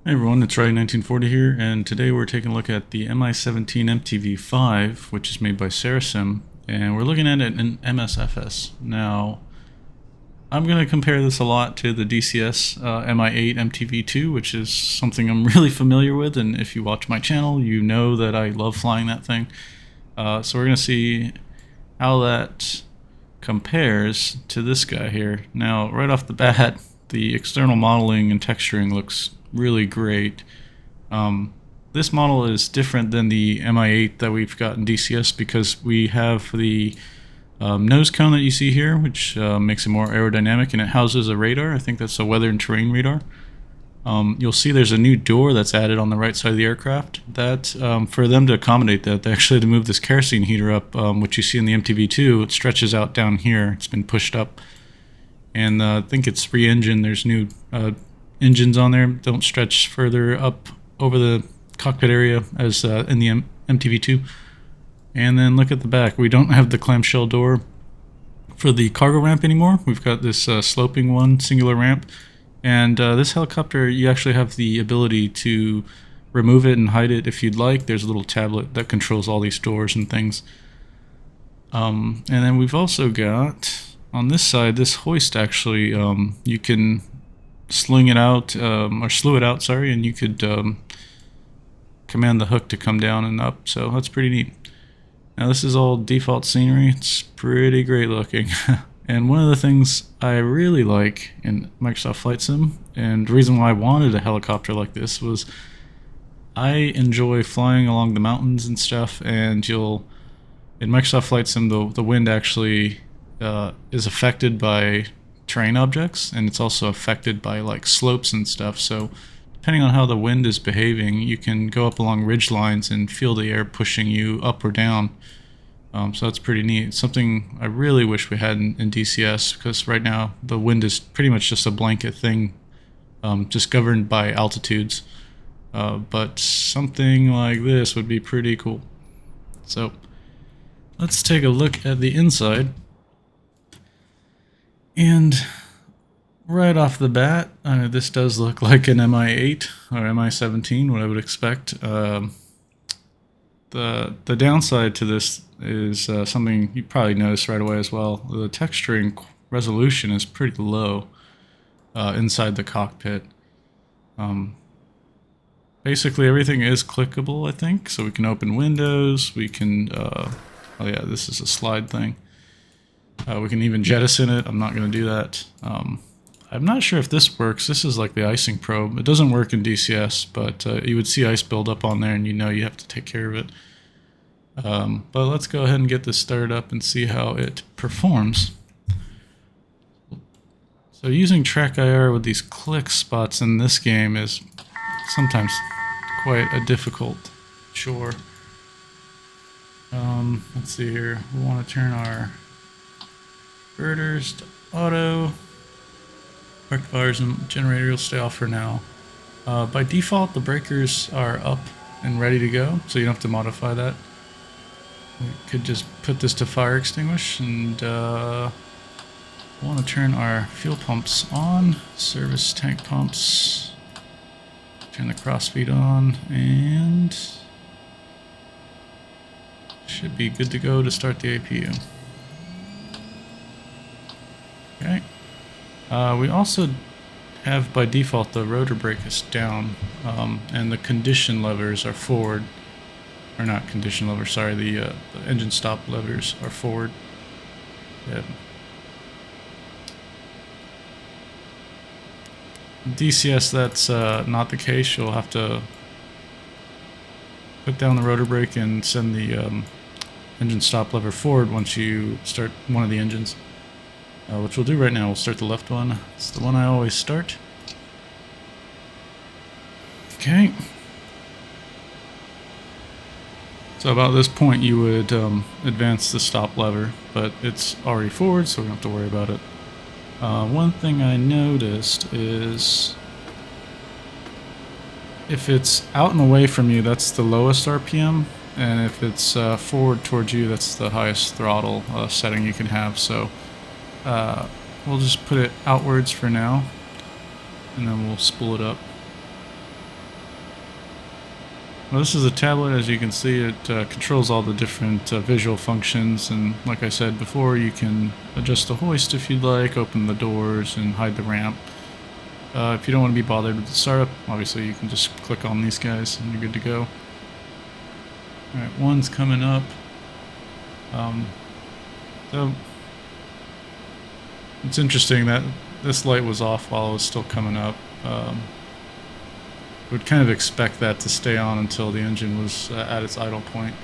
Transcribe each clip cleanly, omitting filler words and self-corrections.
Hey everyone, it's Ray1940 here, and today we're taking a look at the Mi-17MTV5, which is made by Cera Sim, and we're looking at it in MSFS. Now, I'm going to compare this a lot to the DCS MI-8 MTV2, which is something I'm really familiar with, and if you watch my channel, you know that I love flying that thing. So we're going to see how that compares to this guy here. Now, right off the bat, the external modeling and texturing looks really great. This model is different than the MI-8 that we've got in DCS because we have the nose cone that you see here, which makes it more aerodynamic, and it houses a radar. I think that's a weather and terrain radar. You'll see there's a new door that's added on the right side of the aircraft. That for them to accommodate that, they actually had to move this kerosene heater up, which you see in the MTV2. It stretches out down here. It's been pushed up, and I think it's re-engined. There's new engines on there. Don't stretch further up over the cockpit area as in the MTV2. And then look at the back. We don't have the clamshell door for the cargo ramp anymore. We've got this sloping one, singular ramp. And this helicopter, you actually have the ability to remove it and hide it if you'd like. There's a little tablet that controls all these doors and things. And then we've also got, on this side, this hoist actually, you can sling it out, or slew it out, sorry, and you could command the hook to come down and up, so that's pretty neat. Now this is all default scenery. It's pretty great looking. And one of the things I really like in Microsoft Flight Sim, and the reason why I wanted a helicopter like this, was I enjoy flying along the mountains and stuff, and in Microsoft Flight Sim, the wind actually is affected by terrain objects, and it's also affected by like slopes and stuff, so depending on how the wind is behaving, you can go up along ridge lines and feel the air pushing you up or down. So that's pretty neat. It's something I really wish we had in DCS, because right now the wind is pretty much just a blanket thing, just governed by altitudes. But something like this would be pretty cool. So let's take a look at the inside. And right off the bat, this does look like an MI-8 or MI-17, what I would expect. The downside to this is something you probably noticed right away as well. The texturing resolution is pretty low inside the cockpit. Basically everything is clickable, I think, so we can open windows, we can, oh yeah, this is a slide thing. We can even jettison it. I'm not going to do that. I'm not sure if this works. This is like the icing probe. It doesn't work in DCS, but you would see ice build up on there, and you know you have to take care of it. But let's go ahead and get this started up and see how it performs. So using track IR with these click spots in this game is sometimes quite a difficult chore. Let's see here. We want to turn our inverters to auto. Rectifiers and generator will stay off for now. By default, the breakers are up and ready to go, so you don't have to modify that. We could just put this to fire extinguish, and we want to turn our fuel pumps on, service tank pumps, turn the crossfeed on, and should be good to go to start the APU. Okay. We also have by default the rotor brake is down, and the condition levers are forward. Or not condition levers, sorry, the engine stop levers are forward. Yeah. DCS, that's not the case. You'll have to put down the rotor brake and send the engine stop lever forward once you start one of the engines. Which we'll do right now. We'll start the left one. It's the one I always start. Okay. So about this point you would advance the stop lever, but it's already forward, so we don't have to worry about it. One thing I noticed is if it's out and away from you, that's the lowest RPM, and if it's forward towards you, that's the highest throttle setting you can have. So we'll just put it outwards for now, and then we'll spool it up. Well, this is a tablet. As you can see, it controls all the different visual functions, and like I said before, you can adjust the hoist if you'd like, open the doors, and hide the ramp. If you don't want to be bothered with the startup, obviously you can just click on these guys and you're good to go. Alright, one's coming up. So it's interesting that this light was off while it was still coming up. Would kind of expect that to stay on until the engine was at its idle point.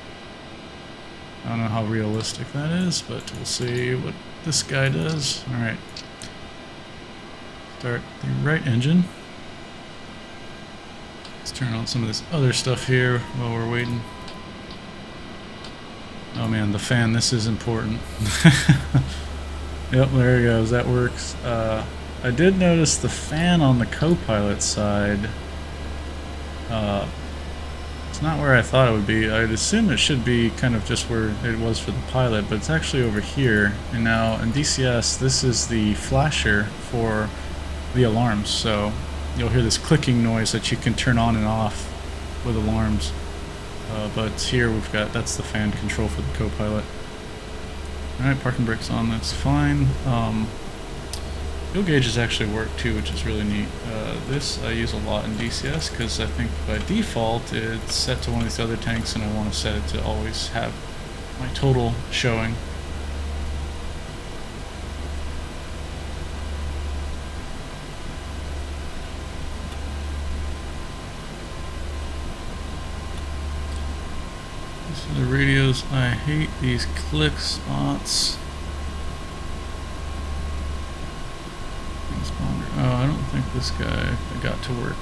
I don't know how realistic that is, but we'll see what this guy does. Alright. Start the right engine. Let's turn on some of this other stuff here while we're waiting. Oh man, the fan, this is important. Yep, there he goes, that works. I did notice the fan on the co-pilot side. It's not where I thought it would be. I'd assume it should be kind of just where it was for the pilot, but it's actually over here. And now in DCS, this is the flasher for the alarms. So you'll hear this clicking noise that you can turn on and off with alarms. But here we've got, that's the fan control for the co-pilot. Alright, parking brake's on, that's fine. Fuel gauges actually work too, which is really neat. This I use a lot in DCS because I think by default it's set to one of these other tanks, and I want to set it to always have my total showing. These are the radios. I hate these clicks, aughts. Oh, I don't think this guy got to work.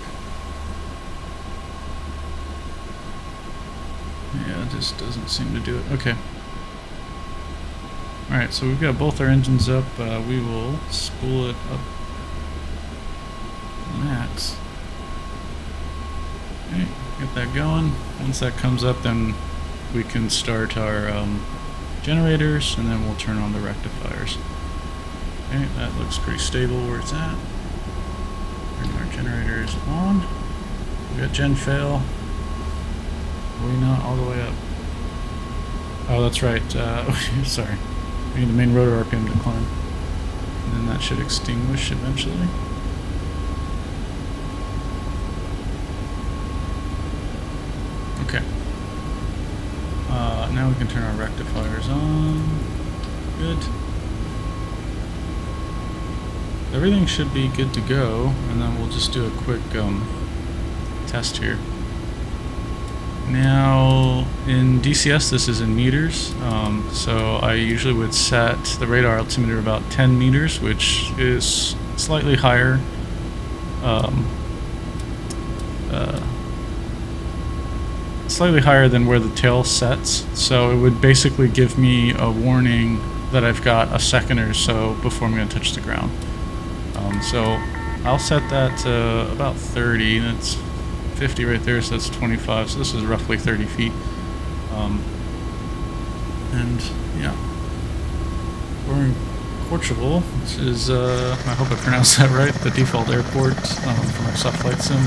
Yeah, it just doesn't seem to do it. Okay. Alright, so we've got both our engines up. We will spool it up max. Okay, get that going. Once that comes up, then we can start our generators, and then we'll turn on the rectifiers. Okay, that looks pretty stable where it's at. Bring our generators on. We got gen fail. Are we not all the way up? Oh, that's right. Sorry. We need the main rotor RPM to climb. And then that should extinguish eventually. Okay. Now we can turn our rectifiers on. Good. Everything should be good to go, and then we'll just do a quick test here. Now, in DCS, this is in meters, so I usually would set the radar altimeter about 10 meters, which is slightly higher. Slightly higher than where the tail sets, so it would basically give me a warning that I've got a second or so before I'm going to touch the ground. So I'll set that to about 30. That's 50 right there, so that's 25. So this is roughly 30 feet. And yeah, we're in Portugal, which is, I hope I pronounced that right, the default airport for Microsoft Flight Sim.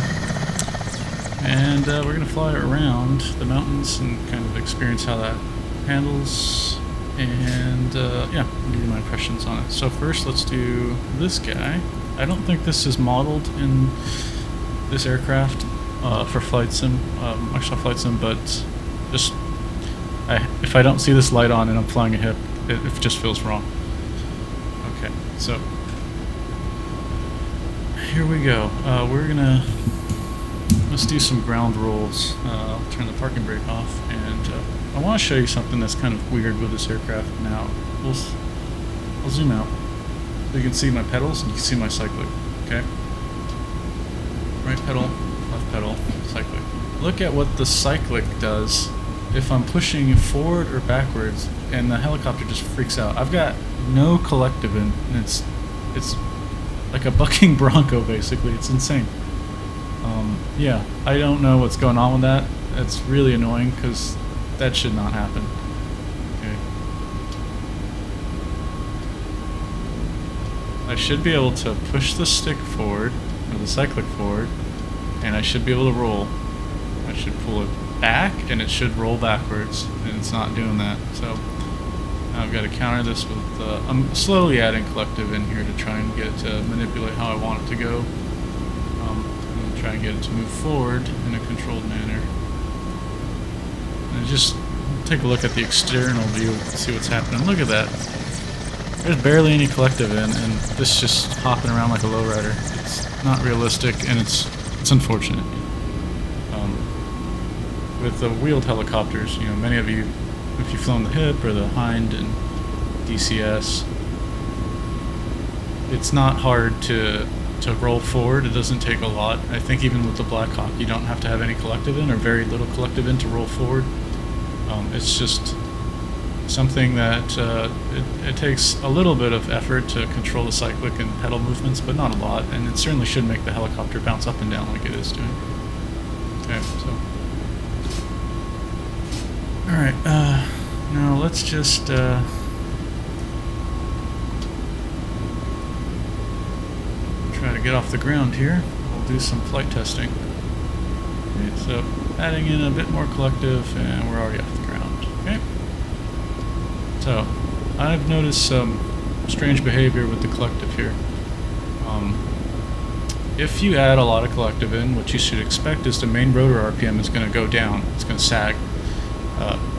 And we're going to fly around the mountains and kind of experience how that handles. And yeah, I'll give you my impressions on it. So first, let's do this guy. I don't think this is modeled in this aircraft for Flight Sim, Microsoft Flight Sim, but just if I don't see this light on and I'm flying a hip, it just feels wrong. Okay, so here we go. Let's do some ground rolls. I'll turn the parking brake off, and I want to show you something that's kind of weird with this aircraft. Now, I'll zoom out so you can see my pedals and you can see my cyclic. Okay, right pedal, left pedal, cyclic. Look at what the cyclic does if I'm pushing forward or backwards, and the helicopter just freaks out. I've got no collective in, and it's like a bucking bronco basically. It's insane. Yeah, I don't know what's going on with that. It's really annoying because that should not happen. Okay. I should be able to push the stick forward, or the cyclic forward, and I should be able to roll. I should pull it back and it should roll backwards, and it's not doing that. So now I've got to counter this with, I'm slowly adding collective in here to try and get it to manipulate how I want it to go. And try and get it to move forward in a controlled manner. And just take a look at the external view to see what's happening. Look at that. There's barely any collective in, and this just hopping around like a lowrider. It's not realistic, and it's unfortunate. With the wheeled helicopters, you know, many of you, if you've flown the Hip or the Hind and DCS, it's not hard to roll forward. It doesn't take a lot. I think even with the Black Hawk, you don't have to have any collective in or very little collective in to roll forward. It's just something that it takes a little bit of effort to control the cyclic and pedal movements, but not a lot, and it certainly should make the helicopter bounce up and down like it is doing. Okay, so alright, now let's just try to get off the ground here. We'll do some flight testing. Okay, so adding in a bit more collective, and we're already off the ground. Okay. So I've noticed some strange behavior with the collective here. If you add a lot of collective in, what you should expect is the main rotor RPM is going to go down. It's going to sag.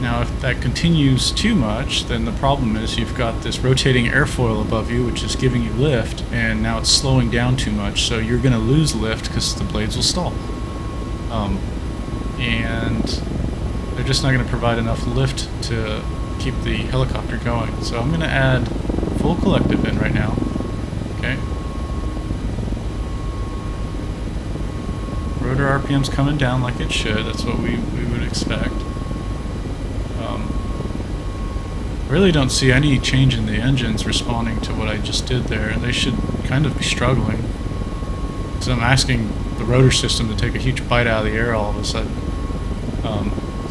Now if that continues too much, then the problem is you've got this rotating airfoil above you, which is giving you lift, and now it's slowing down too much, so you're going to lose lift because the blades will stall. And they're just not going to provide enough lift to keep the helicopter going. So I'm going to add full collective in right now. Okay. Rotor RPM's coming down like it should. That's what we would expect. Really don't see any change in the engines responding to what I just did there, and they should kind of be struggling. So I'm asking the rotor system to take a huge bite out of the air all of a sudden.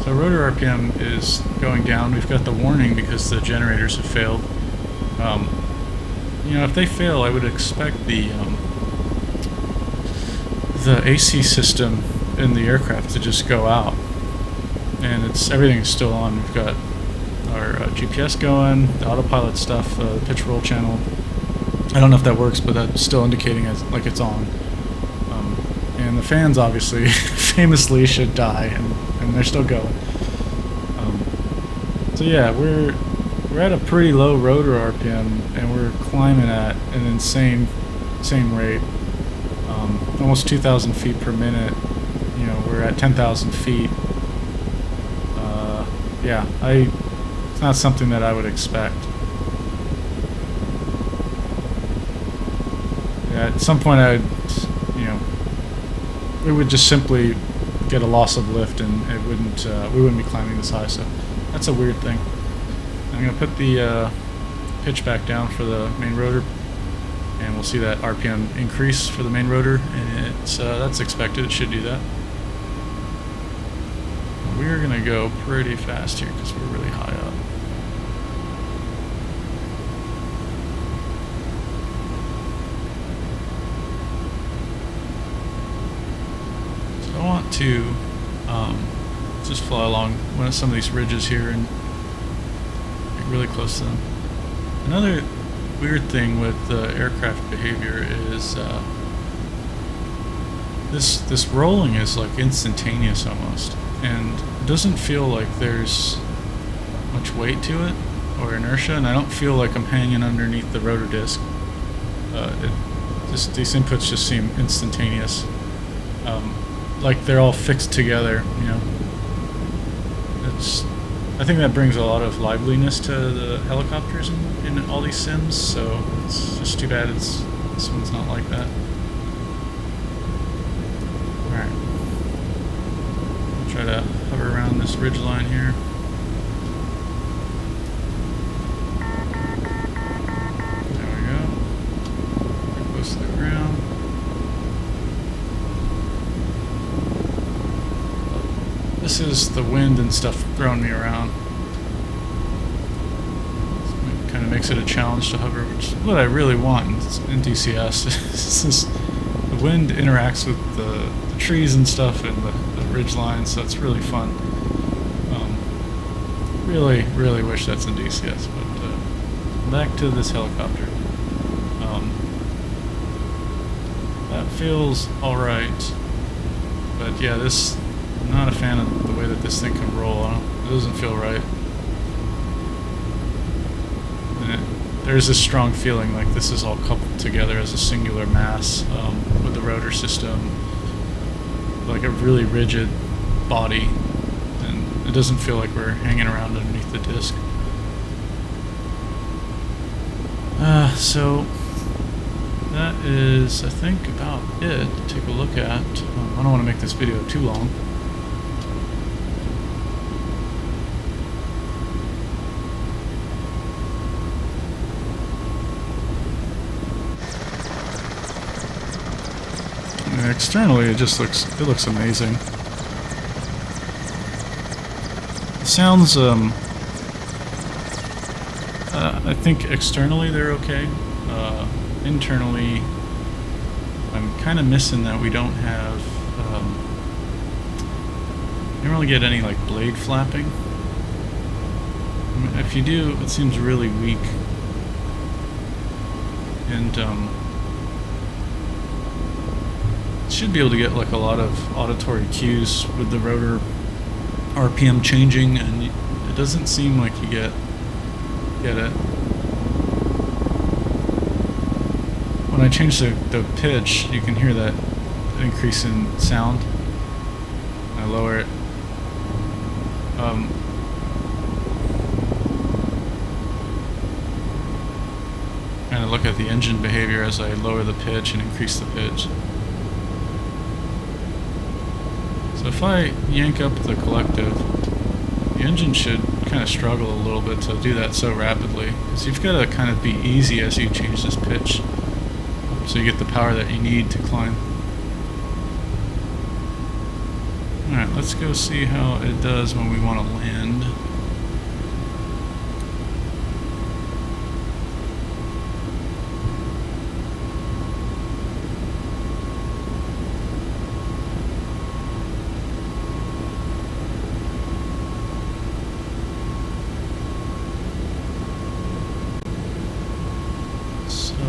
So rotor RPM is going down. We've got the warning because the generators have failed. You know, if they fail, I would expect the AC system in the aircraft to just go out, and everything's still on. We've got our GPS going, the autopilot stuff, the pitch roll channel. I don't know if that works, but that's still indicating like it's on. And the fans obviously famously should die, and they're still going. So yeah, we're at a pretty low rotor RPM, and we're climbing at an insane rate. Almost 2,000 feet per minute. You know, we're at 10,000 feet. Yeah, it's not something that I would expect. Yeah, at some point we would just simply get a loss of lift, and we wouldn't be climbing this high. So that's a weird thing. I'm gonna put the pitch back down for the main rotor, and we'll see that RPM increase for the main rotor, and that's expected. It should do that. We're gonna go pretty fast here because we're really high up. So I want to just fly along one of some of these ridges here and get really close to them. Another weird thing with the aircraft behavior is this rolling is like instantaneous almost, and it doesn't feel like there's much weight to it or inertia, and I don't feel like I'm hanging underneath the rotor disc. These inputs just seem instantaneous, like they're all fixed together. You know, I think that brings a lot of liveliness to the helicopters in all these sims, so it's just too bad this one's not like that. Alright. I'll try to hover around this ridge line here. There we go. Very close to the ground. This is the wind and stuff throwing me around. It kind of makes it a challenge to hover, which is what I really want in DCS. The wind interacts with the trees and stuff and the ridge lines, so it's really fun. Really wish that's in DCS, but back to this helicopter. That feels alright, but yeah, I'm not a fan of the way that this thing can roll. It doesn't feel right. And there's this strong feeling like this is all coupled together as a singular mass with the rotor system, like a really rigid body, and it doesn't feel like we're hanging around underneath the disc. So that is, I think, about it to take a look at. I don't want to make this video too long. And externally, it looks amazing. The sounds, I think externally they're okay. Internally, I'm kind of missing that we don't have, you don't really get any like blade flapping. I mean, if you do, it seems really weak. And should be able to get like a lot of auditory cues with the rotor RPM changing, and it doesn't seem like you get it. When I change the pitch, you can hear that increase in sound. I lower it. Kind of look at the engine behavior as I lower the pitch and increase the pitch. So if I yank up the collective, the engine should kind of struggle a little bit to do that so rapidly. So you've got to kind of be easy as you change this pitch, so you get the power that you need to climb. Alright, let's go see how it does when we want to land.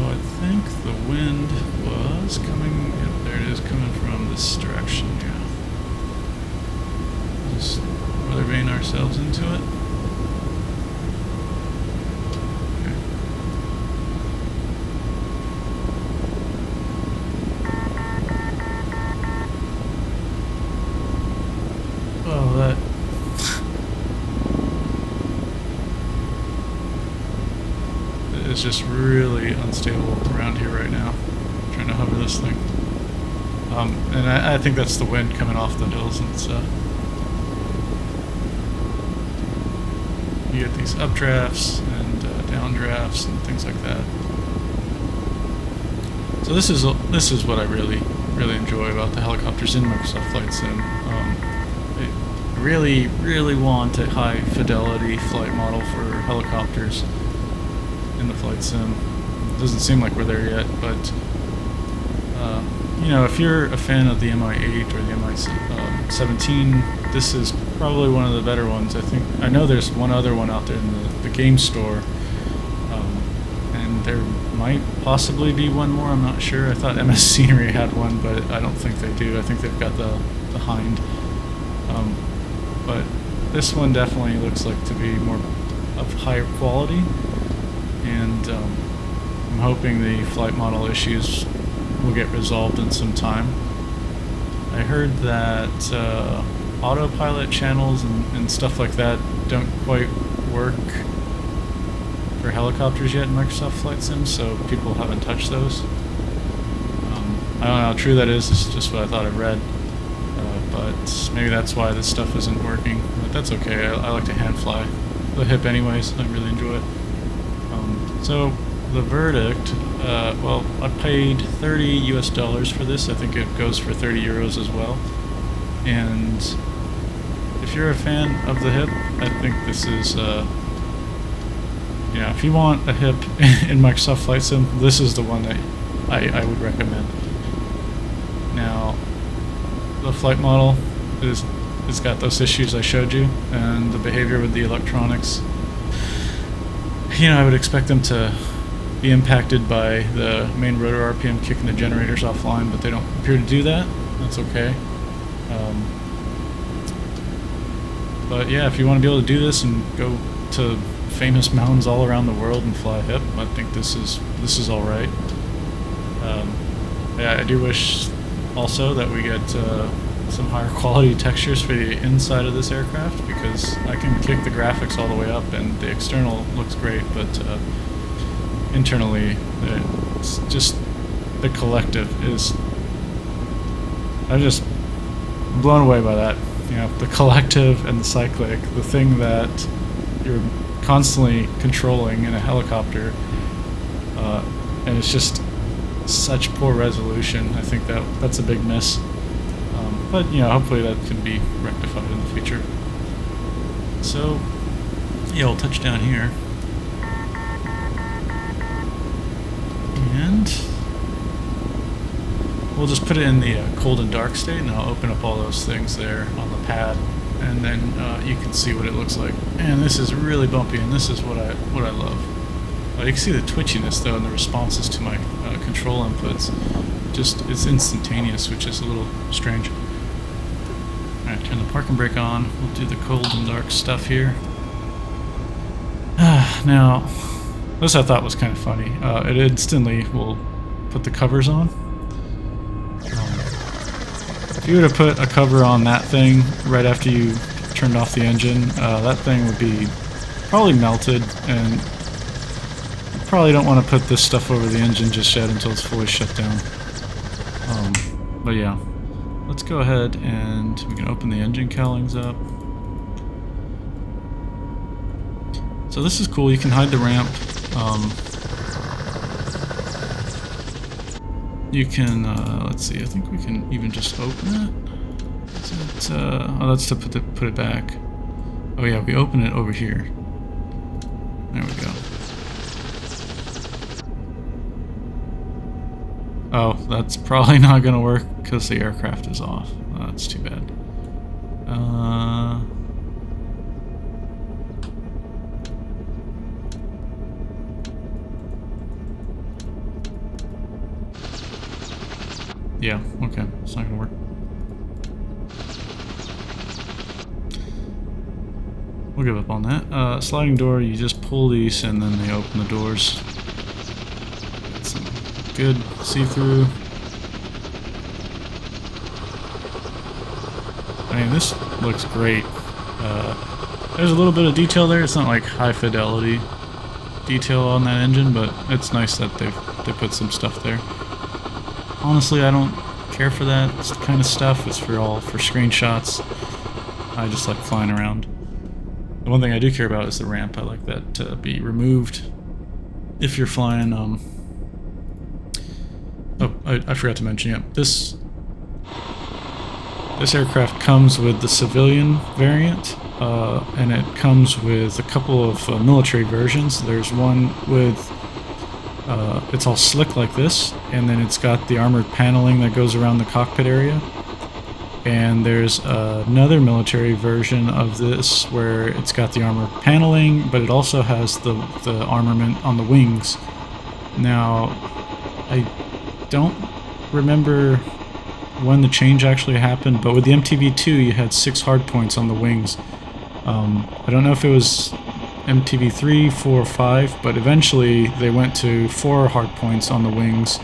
I think the wind was coming, yep, there it is, coming from this direction, yeah. Just weather vane ourselves into it. Okay. Oh, that... It's just really unstable around here right now. I'm trying to hover this thing. And I think that's the wind coming off the hills and stuff. You get these updrafts and downdrafts and things like that. So this is what I really enjoy about the helicopters in Microsoft Flight Sim. I really want a high fidelity flight model for helicopters in the Flight Sim. It doesn't seem like we're there yet, but you know, if you're a fan of the Mi-8 or the Mi-17, this is probably one of the better ones. I know there's one other one out there in the game store, and there might possibly be one more. I'm not sure. I thought MS Scenery had one, but I don't think they do. I think they've got the Hind, but this one definitely looks like to be more of higher quality. And I'm hoping the flight model issues will get resolved in some time. I heard that autopilot channels and stuff like that don't quite work for helicopters yet in Microsoft Flight Sim, so people haven't touched those. I don't know how true that is, it's just what I thought I read. But maybe that's why this stuff isn't working, but that's okay. I like to hand fly the hip anyways, I really enjoy it. So the verdict, well, I paid $30 US for this. I think it goes for 30 euros as well. And if you're a fan of the hip, I think this is, yeah, if you want a hip in Microsoft Flight Sim, this is the one that I would recommend. Now, the flight model is got those issues I showed you, and the behavior with the electronics. You know, I would expect them to be impacted by the main rotor RPM kicking the generators offline, but they don't appear to do that. That's okay. But yeah, if you want to be able to do this and go to famous mountains all around the world and fly hip, I think this is all right. Yeah, I do wish also that we get some higher quality textures for the inside of this aircraft, because I can kick the graphics all the way up and the external looks great, but internally it's just the collective is, I'm just blown away by that. You know, the collective and the cyclic, the thing that you're constantly controlling in a helicopter, and it's just such poor resolution. I think that's a big miss. But you know, hopefully that can be rectified in the future. So yeah, we'll touch down here, and we'll just put it in the cold and dark state, and I'll open up all those things there on the pad, and then you can see what it looks like. And this is really bumpy, and this is what I love. You can see the twitchiness though, and the responses to my control inputs. Just, it's instantaneous, which is a little strange. Alright, turn the parking brake on. We'll do the cold and dark stuff here. Now, this I thought was kind of funny. It instantly will put the covers on. If you were to put a cover on that thing right after you turned off the engine, that thing would be probably melted, and you probably don't want to put this stuff over the engine just yet until it's fully shut down. But yeah, let's go ahead and we can open the engine cowlings up. So this is cool, you can hide the ramp. You can, let's see, I think we can even just open it. Is it, oh, that's to put it back. Oh yeah, we open it over here. There we go. Oh, that's probably not going to work because the aircraft is off. Oh, that's too bad. Yeah, okay, it's not going to work. We'll give up on that. Sliding door, you just pull these and then they open the doors. Good see-through. I mean, this looks great. There's a little bit of detail there. It's not like high fidelity detail on that engine, but it's nice that they put some stuff there. Honestly, I don't care for that kind of stuff. It's for screenshots. I just like flying around. The one thing I do care about is the ramp. I like that to be removed if you're flying. Oh, I forgot to mention, yeah, this aircraft comes with the civilian variant, and it comes with a couple of military versions. There's one with, it's all slick like this, and then it's got the armored paneling that goes around the cockpit area. And there's another military version of this where it's got the armored paneling, but it also has the armament on the wings. Now, I don't remember when the change actually happened, but with the MTV2 you had 6 hardpoints on the wings. I don't know if it was MTV3, 4, or 5, but eventually they went to 4 hardpoints on the wings,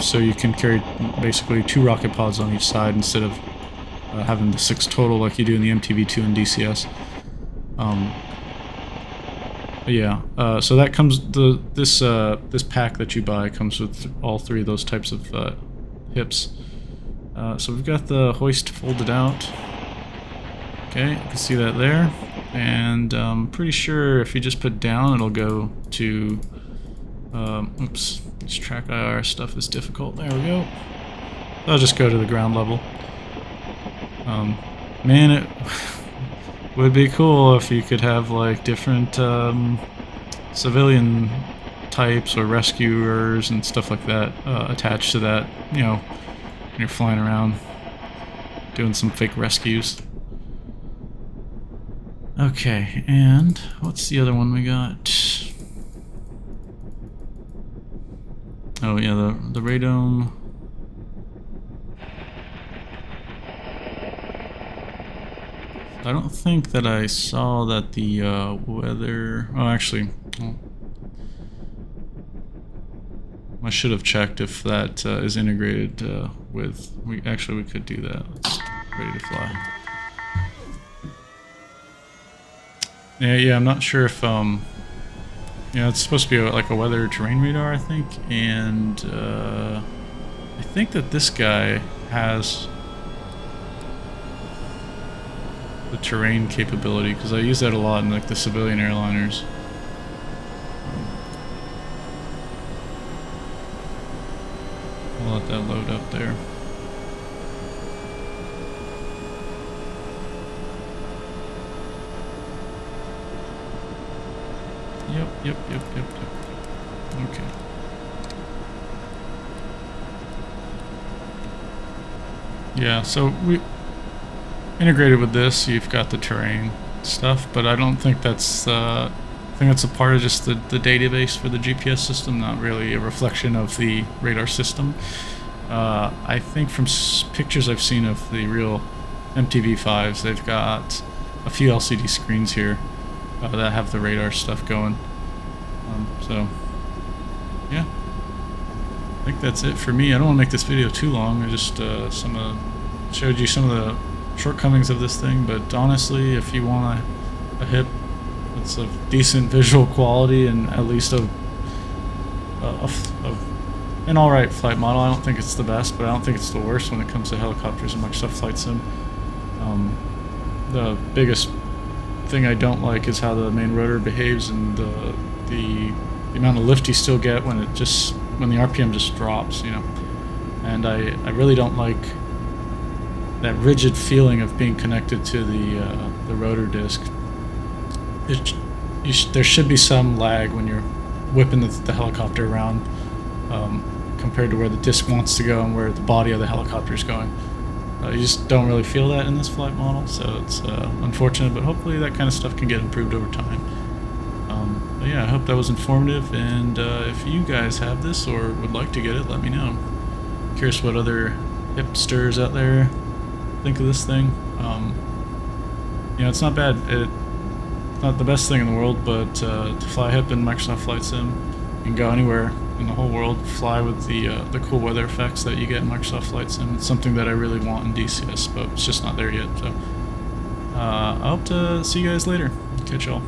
so you can carry basically 2 rocket pods on each side instead of having the 6 total like you do in the MTV2 and DCS. Yeah, so that comes, this pack that you buy comes with all 3 of those types of hips. So we've got the hoist folded out. Okay, you can see that there. And I'm pretty sure if you just put down, it'll go to, oops, this track IR stuff is difficult. There we go. I'll just go to the ground level. Man, it would be cool if you could have like different civilian types or rescuers and stuff like that attached to that, you know, when you're flying around. doing some fake rescues. Okay, and what's the other one we got? Oh yeah, the radome. I don't think that I saw that the weather... Oh, actually, well, I should have checked if that is integrated with... We could do that. Let's ready to fly. Yeah, I'm not sure if yeah, it's supposed to be like a weather terrain radar, I think, and I think that this guy has the terrain capability, because I use that a lot in like the civilian airliners. I'll let that load up there. Yep. Okay. Yeah, so we integrated with this, you've got the terrain stuff, but I don't think that's I think that's a part of just the database for the GPS system, not really a reflection of the radar system. I think from pictures I've seen of the real MTV5s, they've got a few LCD screens here that have the radar stuff going. So, yeah. I think that's it for me. I don't want to make this video too long. I just showed you some of the shortcomings of this thing, but honestly, if you want a hip that's of decent visual quality and at least an alright flight model, I don't think it's the best, but I don't think it's the worst when it comes to helicopters and Microsoft Flight Sim. The biggest thing I don't like is how the main rotor behaves, and the amount of lift you still get when the RPM just drops, you know. And I really don't like that rigid feeling of being connected to the rotor disc. There should be some lag when you're whipping the helicopter around compared to where the disc wants to go and where the body of the helicopter is going. You just don't really feel that in this flight model, so it's unfortunate, but hopefully that kind of stuff can get improved over time. But yeah, I hope that was informative, and if you guys have this or would like to get it, let me know. I'm curious what other hipsters out there think of this thing. You know, it's not bad. It's not the best thing in the world, but to fly hip in Microsoft Flight Sim, you can go anywhere in the whole world, fly with the cool weather effects that you get in Microsoft Flight Sim. It's something that I really want in DCS, but it's just not there yet. So I hope to see you guys later. Catch y'all.